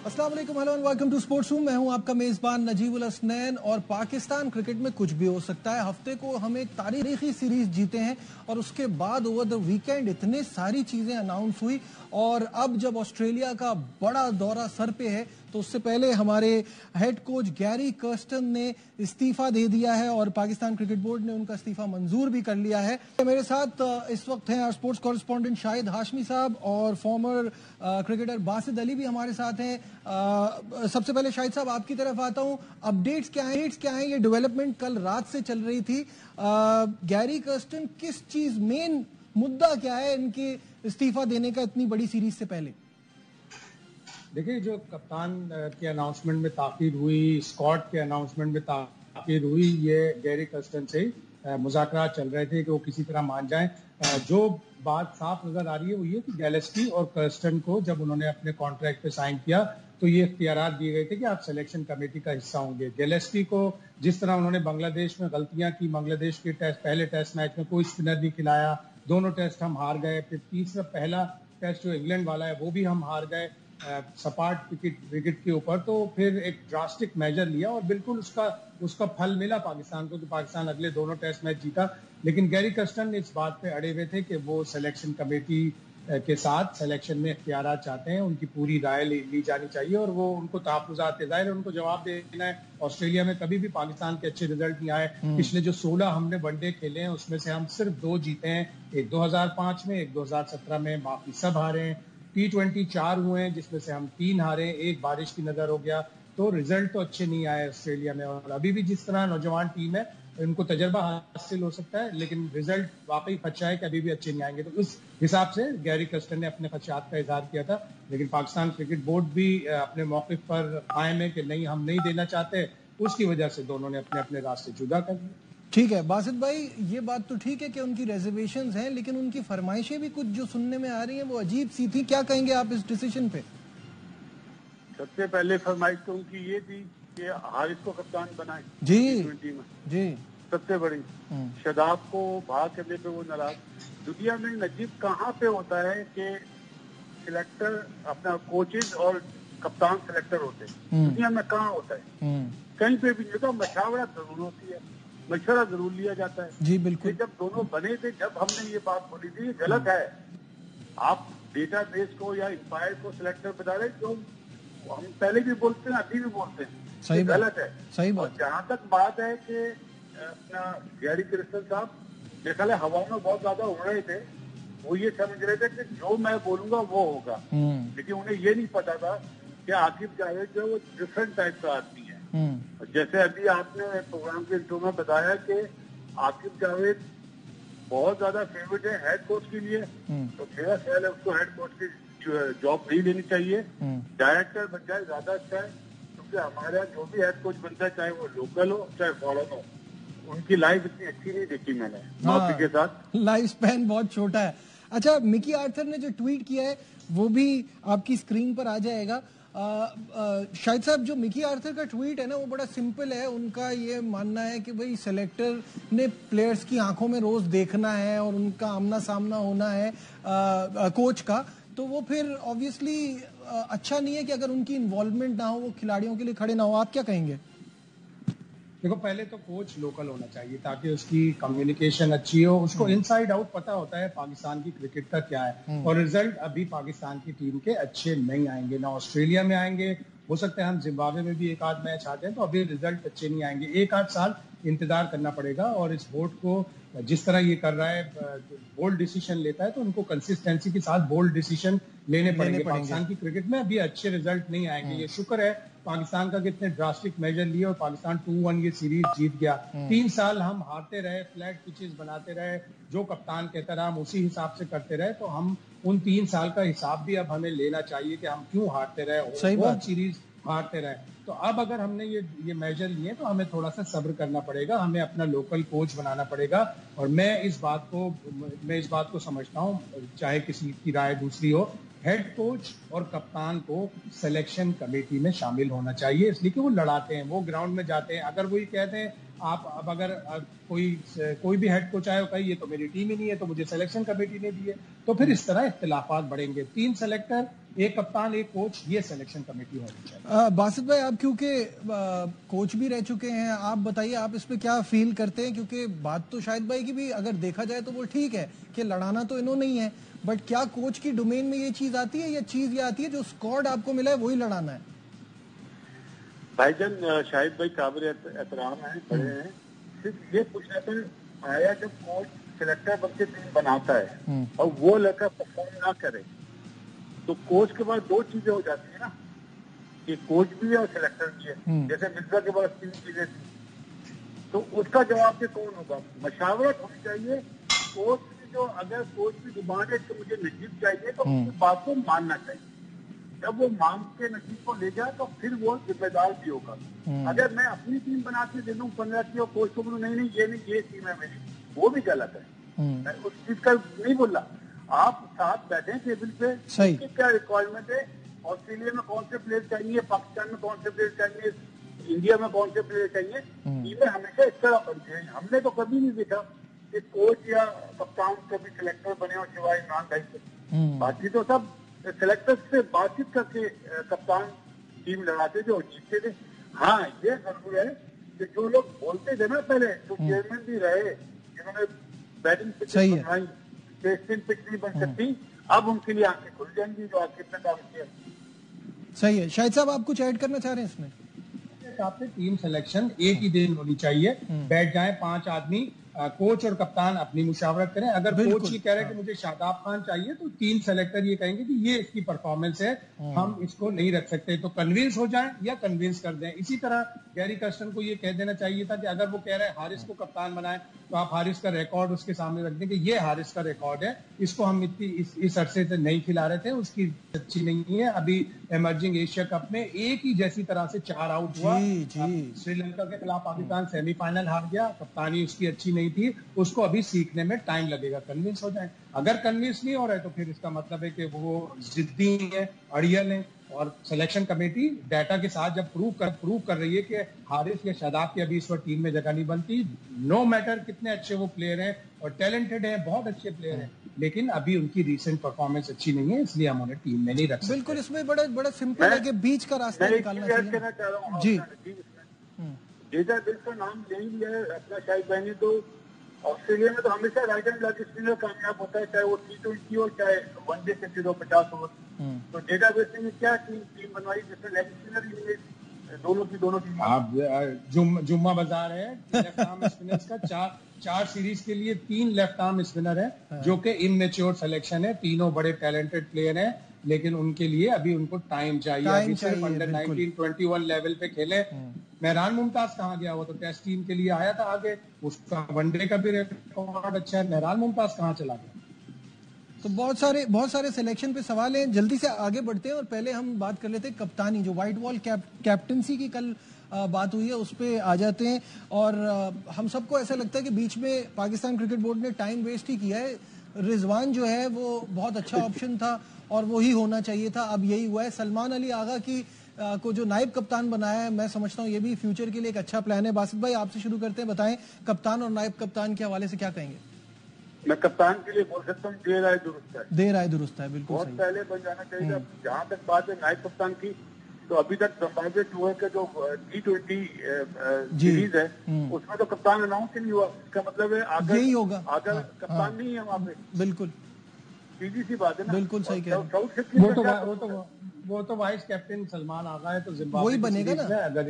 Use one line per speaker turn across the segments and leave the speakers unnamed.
अस्सलाम वालेकुम, hello and welcome to sports room. मैं हूं आपका मेजबान नजीबुल हसनैन। और पाकिस्तान क्रिकेट में कुछ भी हो सकता है। हफ्ते को हम एक तारीखी सीरीज जीते हैं और उसके बाद ओवर द वीकेंड इतने सारी चीजें अनाउंस हुई। और अब जब ऑस्ट्रेलिया का बड़ा दौरा सर पे है तो उससे पहले हमारे हेड कोच गैरी कर्स्टन ने इस्तीफा दे दिया है और पाकिस्तान क्रिकेट बोर्ड ने उनका इस्तीफा मंजूर भी कर लिया है। मेरे साथ इस वक्त हैं स्पोर्ट्स कॉरेस्पॉन्डेंट शाहिद हाशमी साहब और फॉर्मर क्रिकेटर बासित अली भी हमारे साथ हैं। सबसे पहले शाहिद साहब आपकी तरफ आता हूं, अपडेट्स क्या हैं? ये डेवलपमेंट कल रात से चल रही थी। गैरी कर्स्टन किस चीज मेन मुद्दा क्या है इनके इस्तीफा देने का इतनी बड़ी सीरीज से पहले?
देखिए, जो कप्तान के अनाउंसमेंट में ताखीर हुई, स्कॉट के अनाउंसमेंट में ताखीर हुई, ये गैरी कर्स्टन से मुज़ाकरात चल रहे थे कि वो किसी तरह मान जाएं। जो बात साफ नजर आ रही है वो ये कि गैलेस्टी और कर्स्टन को जब उन्होंने अपने कॉन्ट्रैक्ट पे साइन किया तो ये इख्तियारात दिए गए थे कि आप सिलेक्शन कमेटी का हिस्सा होंगे। गैलेस्टी को जिस तरह उन्होंने बांग्लादेश में गलतियां की, बांग्लादेश के पहले टेस्ट मैच में कोई स्पिनर नहीं खिलाया, दोनों टेस्ट हम हार गए, फिर तीसरा पहला टेस्ट जो इंग्लैंड वाला है वो भी हम हार गए सपाट विकेट के ऊपर। तो फिर एक ड्रास्टिक मेजर लिया और बिल्कुल उसका फल मिला पाकिस्तान को, तो पाकिस्तान अगले दोनों टेस्ट मैच जीता। लेकिन गैरी कर्स्टन इस बात पे अड़े हुए थे कि वो सिलेक्शन कमेटी के साथ सिलेक्शन में इख्तियारात चाहते हैं, उनकी पूरी राय ली जानी चाहिए और वो उनको तहफ़्फ़ुज़ात ज़ाहिर है उनको जवाब देना है। ऑस्ट्रेलिया में कभी भी पाकिस्तान के अच्छे रिजल्ट नहीं आए। पिछले जो 16 हमने वनडे खेले हैं उसमें से हम सिर्फ 2 जीते हैं, एक 2005 में, एक 2017 में, बाकी सब हारे हैं। T20 4 हुए हैं जिसमें से हम 3 हारे, एक बारिश की नजर हो गया। तो रिजल्ट तो अच्छे नहीं आए ऑस्ट्रेलिया में और अभी भी जिस तरह नौजवान टीम है उनको तजर्बा हासिल हो सकता है, लेकिन रिजल्ट वाकई खदशा है कि अभी भी अच्छे नहीं आएंगे। तो उस हिसाब से गैरी कर्स्टन ने अपने खदशात का इजहार किया था। लेकिन पाकिस्तान क्रिकेट बोर्ड भी अपने मौक़िफ़ पर कायम है कि नहीं, हम नहीं देना चाहते। उसकी वजह से दोनों ने अपने अपने रास्ते जुदा कर दिए।
ठीक है बासित भाई, ये बात तो ठीक है कि उनकी रिजर्वेशंस हैं, लेकिन उनकी फरमाइशें भी कुछ जो सुनने में आ रही हैं वो अजीब सी थी। क्या कहेंगे आप इस डिसीजन पे?
सबसे पहले फरमाइश तो उनकी ये थी कि हारिस को कप्तान बनाए
जी
टीम में।
जी
सबसे बड़ी शदाब को बाहर करने पे वो नाराज। दुनिया में नजीब कहाँ पे होता है कि सिलेक्टर अपना कोचेज और कप्तान सिलेक्टर होते हैं? दुनिया में कहाँ होता है? कहीं पे भी नहीं होता। मशावरा जरूर होती है, मशवरा जरूर लिया जाता है।
जी बिल्कुल।
जब दोनों बने थे, जब हमने ये बात बोली थी, ये गलत है। आप डेटा बेस को या इंपायर को सिलेक्टर बता रहे, जो हम पहले भी बोलते हैं, अभी भी बोलते हैं,
सही
गलत है।
सही बात।
और जहाँ तक बात है कि अपना गैरी कर्स्टन साहब देखा है हवा में बहुत ज्यादा उड़ रहे थे, वो ये समझ रहे थे कि जो मैं बोलूंगा वो होगा। लेकिन उन्हें ये नहीं पता था कि आकिब जावेद जो वो डिफरेंट टाइप का आदमी है। जैसे अभी आपने प्रोग्राम के इंट्रो में बताया कि आकिब जावेद बहुत ज्यादा फेवरेट है हेड कोच के लिए, तो मेरा ख्याल है उसको हेड कोच की जॉब नहीं लेनी चाहिए, डायरेक्टर बन जाए ज्यादा अच्छा है। क्योंकि हमारे यहाँ जो भी हेड कोच बनता है, चाहे वो लोकल हो चाहे फॉरेन हो, उनकी लाइफ इतनी अच्छी नहीं देखी मैंने माफी के साथ।
लाइफ स्पैन बहुत छोटा है। अच्छा, मिकी आर्थर ने जो ट्वीट किया है वो भी आपकी स्क्रीन पर आ जाएगा। शाहिद साहब, जो मिकी आर्थर का ट्वीट है ना वो बड़ा सिंपल है। उनका ये मानना है कि भाई सेलेक्टर ने प्लेयर्स की आंखों में रोज देखना है और उनका आमना सामना होना है कोच का, तो वो फिर ऑब्वियसली अच्छा नहीं है कि अगर उनकी इन्वॉल्वमेंट ना हो, वो खिलाड़ियों के लिए खड़े ना हो। आप क्या कहेंगे?
देखो, पहले तो कोच लोकल होना चाहिए ताकि उसकी कम्युनिकेशन अच्छी हो, उसको इनसाइड आउट पता होता है पाकिस्तान की क्रिकेट का क्या है। और रिजल्ट अभी पाकिस्तान की टीम के अच्छे नहीं आएंगे, ना ऑस्ट्रेलिया में आएंगे, हो सकता है हम जिम्बाब्वे में भी एक आध मैच आते हैं, तो अभी रिजल्ट अच्छे नहीं आएंगे। एक आध साल इंतजार करना पड़ेगा। और इस बोर्ड को जिस तरह ये कर रहा है, बोल्ड डिसीजन लेता है, तो उनको कंसिस्टेंसी के साथ बोल्ड डिसीजन लेने पड़ेंगे। पाकिस्तान की क्रिकेट में अभी अच्छे रिजल्ट नहीं आएंगे। ये शुक्र है पाकिस्तान का कितने ड्रास्टिक मेजर लिए और पाकिस्तान 2-1 ये सीरीज जीत गया। 3 साल हम हारते रहे, फ्लैट पिचेस बनाते रहे, जो कप्तान कहता रहा हम उसी हिसाब से करते रहे। तो हम उन 3 साल का हिसाब भी अब हमें लेना चाहिए कि हम क्यों हारते रहे, वो सीरीज हारते रहे। तो अब अगर हमने ये मेजर लिए तो हमें थोड़ा सा सब्र करना पड़ेगा, हमें अपना लोकल कोच बनाना पड़ेगा। और मैं इस बात को समझता हूँ, चाहे किसी की राय दूसरी हो, हेड कोच और कप्तान को सिलेक्शन कमेटी में शामिल होना चाहिए, इसलिए कि वो लड़ाते हैं, वो ग्राउंड में जाते हैं। अगर वो ये कहते हैं आप अब अगर कोई भी हेड कोच आए और कहे ये तो मेरी टीम ही नहीं है तो मुझे सिलेक्शन कमेटी ने दी है, तो फिर इस तरह इख्तिलाफात बढ़ेंगे। 3 सेलेक्टर एक कप्तान एक कोच, ये सिलेक्शन कमेटी होनी चाहिए।
बासित भाई, आप क्योंकि कोच भी रह चुके हैं, आप बताइए आप इस पे क्या फील करते हैं? क्योंकि बात तो शाहिद भाई की भी अगर देखा जाए तो वो ठीक है कि लड़ाना तो इन्होंने ही है, बट क्या कोच की डोमेन में ये चीज आती है, या चीज ये आती है जो स्क्वाड आपको मिला है वही लड़ाना है?
भाईजान, शाहिद भाई काबिल एहतराम है, बड़े हैं। सिर्फ ये पूछना था, आया जब कोच सिलेक्टर बन के टीम बनाता है और वो लड़का परफॉर्म ना करे तो कोच के पास दो चीजें हो जाती है ना, कि कोच भी है और सिलेक्टर भी है। जैसे मिर्जा के पास 3 चीजें थी, तो उसका जवाब भी कौन होगा? मशावरत होनी चाहिए। कोच की जो, अगर कोच की डिमांड है कि मुझे नजीब चाहिए, तो उसकी बात को मानना चाहिए। जब वो मांग के नजीब को ले जाए तो फिर वो जिम्मेदार भी होगा। अगर मैं अपनी टीम बना के दे दूं 15 की और कोच को बोलूं नहीं ये टीम है मेरी, वो भी गलत है। मैं उस चीज का नहीं बोल रहा। आप साथ बैठे टेबल पे, कि क्या रिक्वायरमेंट है, ऑस्ट्रेलिया में कौन से प्लेयर चाहिए, पाकिस्तान में कौन से प्लेयर चाहिए, इंडिया में कौन से प्लेयर चाहिए। टीमें हमेशा इस तरह बनती है। हमने तो कभी नहीं देखा कि कोच या कप्तान कभी सिलेक्टर बने हो सिवाय इमरान भाई से। बाकी तो सब सिलेक्टर्स से बातचीत करके कप्तान टीम लगाते थे और जीतते थे। हाँ, ये जरूर है कि जो लोग बोलते थे ना पहले, तो चेयरमैन भी रहे जिन्होंने बैटिंग पिच बनवाई, टेस्टिंग पिच नहीं बन सकती, अब उनके लिए आंखें खुल जाएंगी जो आखिर में काम किया।
सही है। शाहिद साहब, आप कुछ ऐड करना चाह रहे हैं इसमें?
आपने टीम सिलेक्शन एक ही दिन होनी चाहिए, बैठ जाए 5 आदमी, कोच और कप्तान अपनी मुशावरत करें। अगर कोच ये कह रहे हैं कि मुझे शादाब खान चाहिए, तो 3 सेलेक्टर ये कहेंगे कि ये इसकी परफॉर्मेंस है, हम इसको नहीं रख सकते, तो कन्विंस हो जाएं या कन्विंस कर दें। इसी तरह गैरी कर्स्टन को ये कह देना चाहिए था कि अगर वो कह रहे हैं हारिस को कप्तान बनाएं, तो आप हारिस का रिकॉर्ड उसके सामने रख दें कि ये हारिस का रिकॉर्ड है, इसको हम इतनी इस अरसे से नहीं खिला रहे थे, उसकी अच्छी नहीं है। अभी इमर्जिंग एशिया कप में एक ही जैसी तरह से 4 आउट हुआ, श्रीलंका के खिलाफ पाकिस्तान सेमीफाइनल हार गया, कप्तानी उसकी अच्छी नहीं थी, उसको अभी सीखने में टाइम लगेगा, कन्विंस हो जाए। अगर कन्विंस नहीं हो रहे तो फिर इसका मतलब है कि वो जिद्दी है, अड़ियल है, और सिलेक्शन कमेटी डाटा के साथ जब प्रूव कर रही है कि हारिस या शादाब की अभी इस वक्त टीम में जगह नहीं बनती, नो मैटर कितने अच्छे वो प्लेयर हैं और टैलेंटेड हैं, बहुत अच्छे प्लेयर हैं, लेकिन अभी उनकी रिसेंट परफॉर्मेंस अच्छी नहीं है, इसलिए हम उन्हें टीम में नहीं रख सकते।
बिल्कुल, इसमें बड़ा सिंपल है कि बीच का रास्ता निकालना चाहिए। जी,
डेटाबेस का नाम ले ही लिया है अपना शाहिद भाई ने, तो ऑस्ट्रेलिया में तो हमेशा राइट एंड लेग स्पिनर कामयाब होता है, चाहे वो T20 हो चाहे वनडे से 50 ओवर। तो डेटाबेस ने क्या टीम बनवाई जिसमें लेग स्पिनर ही दोनों टीम।
आप जुम्मा बाजार है, लेफ्ट आर्म स्पिनर्स का 4 सीरीज के लिए 3 लेफ्ट आर्म स्पिनर है जो कि इनमेच्योर सिलेक्शन है, तीनों बड़े टैलेंटेड प्लेयर हैं, लेकिन उनके लिए अभी उनको टाइम चाहिए। अभी सिर्फ अंडर 19 21 लेवल पे खेले। मेहरान मुमताज कहाँ गया? वो तो टेस्ट टीम के लिए आया था आगे, उसका वनडे का भी रिकॉर्ड अच्छा है, मेहरान मुमताज कहाँ चला गया?
तो बहुत सारे सिलेक्शन पे सवाल हैं, जल्दी से आगे बढ़ते हैं और पहले हम बात कर लेते हैं कप्तानी, जो व्हाइट बॉल कैप्टनसी की कल बात हुई है उस पे आ जाते हैं। और हम सबको ऐसा लगता है कि बीच में पाकिस्तान क्रिकेट बोर्ड ने टाइम वेस्ट ही किया है। रिजवान जो है वो बहुत अच्छा ऑप्शन था और वो ही होना चाहिए था, अब यही हुआ है। सलमान अली आगा की को जो नायब कप्तान बनाया है, मैं समझता हूँ ये भी फ्यूचर के लिए एक अच्छा प्लान है। बासित भाई, आपसे शुरू करते हैं, बताएं कप्तान और नायब कप्तान के हवाले से क्या कहेंगे?
मैं कप्तान के लिए बोल सकता हूँ देर आए दुरुस्त है, बिल्कुल
बहुत
पहले बन जाना चाहिए था। जहाँ तक बात है नायब कप्तान की, तो अभी तक जिम्बाब्वे टूर का जो T20 सीरीज है उसमें तो कप्तान अनाउंस ही नहीं हुआ। इसका मतलब है
यही होगा,
अगर कप्तान नहीं है वहाँ पे।
बिल्कुल
सीधी सी बात है ना,
बिल्कुल सही कह रहे हैं।
वो तो वाइस कैप्टन सलमान आगा है, तो जिम्बाब्वे
वही बनेगा ना।
अगर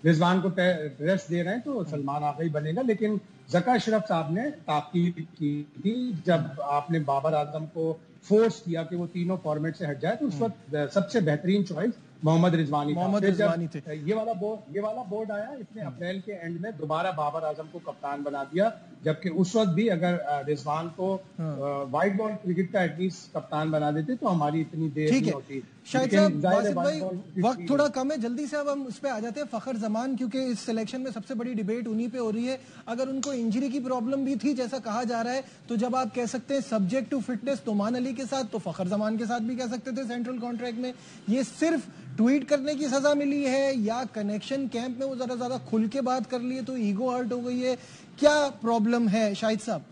रिजवान को रेस्ट दे रहे हैं तो सलमान आगा ही बनेगा। लेकिन जका अशरफ साहब ने ताकीद की थी जब आपने बाबर आजम को फोर्स किया कि वो तीनों फॉर्मेट से हट जाए, तो उस वक्त सबसे बेहतरीन चॉइस मोहम्मद रिजवानी थे। ये वाला बोर्ड आया, इसने अप्रैल के एंड में दोबारा बाबर आजम को कप्तान बना दिया, जबकि उस वक्त भी अगर रिजवान को व्हाइट बॉल क्रिकेट का एटलीस्ट कप्तान बना देते तो हमारी इतनी देर नहीं होती।
शायद साहब, बासित भाई, वक्त थोड़ा कम है, जल्दी से अब हम उस पे आ जाते हैं। फखर जमान, क्योंकि इस सिलेक्शन में सबसे बड़ी डिबेट उन्हीं पे हो रही है। अगर उनको इंजरी की प्रॉब्लम भी थी जैसा कहा जा रहा है, तो जब आप कह सकते हैं सब्जेक्ट टू फिटनेस तोमान अली के साथ, तो फखर जमान के साथ भी कह सकते थे सेंट्रल कॉन्ट्रैक्ट में। ये सिर्फ ट्वीट करने की सजा मिली है या कनेक्शन कैंप में वो जरा ज्यादा खुल के बात कर लिए तो ईगो हर्ट हो गई है? क्या प्रॉब्लम है शाहिद साहब?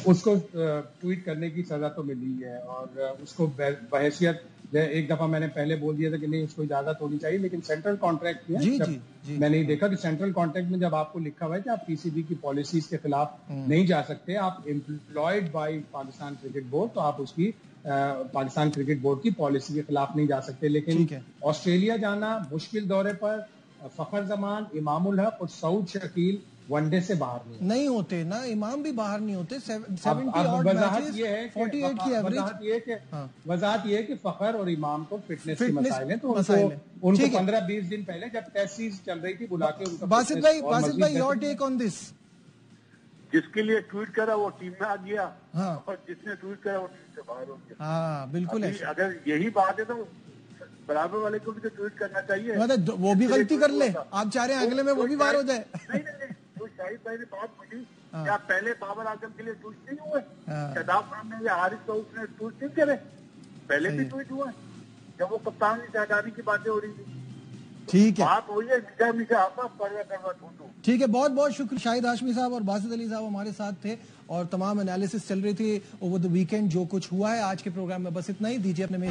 उसको ट्वीट करने की सजा तो मिली है और उसको बहैसियत, एक दफा मैंने पहले बोल दिया था कि नहीं उसको इजाजत होनी चाहिए, लेकिन सेंट्रल कॉन्ट्रैक्ट में मैंने ये देखा कि सेंट्रल कॉन्ट्रैक्ट में जब आपको लिखा हुआ है कि आप पीसीबी की पॉलिसीज के खिलाफ नहीं जा सकते, आप employed by Pakistan cricket board, तो आप उसकी पाकिस्तान क्रिकेट बोर्ड की पॉलिसी के खिलाफ नहीं जा सकते। लेकिन ऑस्ट्रेलिया जाना मुश्किल दौरे पर फखर जमान, इमामुल हक और सऊद शकील वनडे से बाहर नहीं
होते ना, इमाम भी बाहर नहीं होते। 70
ऑड मैचेस,
48 की एवरेज।
वजाहत ये है कि फखर और इमाम को फिटनेस के मसाइल हैं, तो उनको 15-20 दिन पहले जब टेस्ट सीरीज चल रही थी बुला के उनका।
बासित भाई योर टेक ऑन दिस।
जिसके लिए ट्वीट करा वो टीम में आ गया, और जिसने ट्वीट करा वो टीम से बाहर हो गया।
हाँ बिल्कुल है।
अगर यही बात है तो बराबर वाले को भी तो ट्वीट करना चाहिए।
मतलब वो भी गलती कर ले, आप चाह रहे हैं अगले में वो भी बाहर हो जाए।
नहीं, तो शाहिद भाई ने बात बोली, क्या पहले बाबर आजम के लिए ट्वीट नहीं हुए? शदाब खान ने या हारिस रऊफ ने ट्वीट नहीं करे? पहले भी ट्वीट हुआ जब वो कप्तान से हटाने की बातें हो रही थी।
ठीक है,
बात हुई है मीठा आपका करवा ढूंढो।
ठीक है, बहुत बहुत शुक्रिया। शाहिद हाशमी साहब और बासित अली साहब हमारे साथ थे और तमाम एनालिसिस चल रही थी ओवर द वीकेंड जो कुछ हुआ है। आज के प्रोग्राम में बस इतना ही। दीजिए अपने में